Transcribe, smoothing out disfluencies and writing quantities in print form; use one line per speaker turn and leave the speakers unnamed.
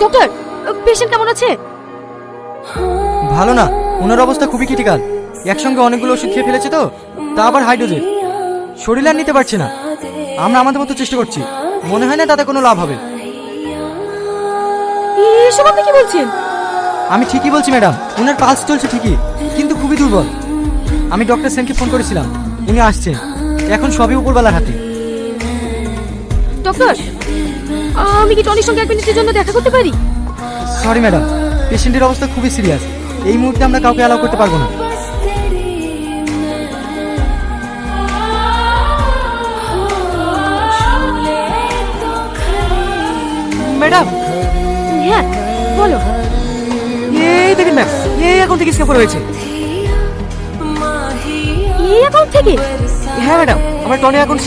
Doctor, patient কেমন আছে?
ভালো না, ওনার অবস্থা খুবই ক্রিটিক্যাল। একসঙ্গে অনেকগুলো ওষুধ খেয়ে ফেলেছে তো, তা আবার হাইড্রোজেন। শরীর আর নিতে পারছে না। আমরা আমাদের মতো চেষ্টা করছি, মনে হয় না তাতে কোনো লাভ হবে।
এসব আপনি কি বলছেন?
আমি ঠিকই বলছি ম্যাডাম, ওনার পালস চলছে ঠিকই, কিন্তু খুবই দুর্বল। আমি ডক্টর সেনকে ফোন করেছিলাম, উনি আসছেন। এখন সবই উপরবেলার হাতে।
ডক্টর, আমি কি টনির সঙ্গে 1 মিনিটের জন্য দেখা করতে পারি?
সরি ম্যাডাম, পেশেন্টের অবস্থা খুবই সিরিয়াস। এই মুহূর্তে আমরা কাউকে অ্যালাউ করতে পারবো না। ম্যাডাম,
হ্যাঁ বলো।
এই দেখেন ম্যাম, এই অ্যাকাউন্ট থেকে স্ক্যাম করা হয়েছে।
এই অ্যাকাউন্ট থেকে?
হ্যাঁ ম্যাডাম, আমার টনি অ্যাকাউন্ট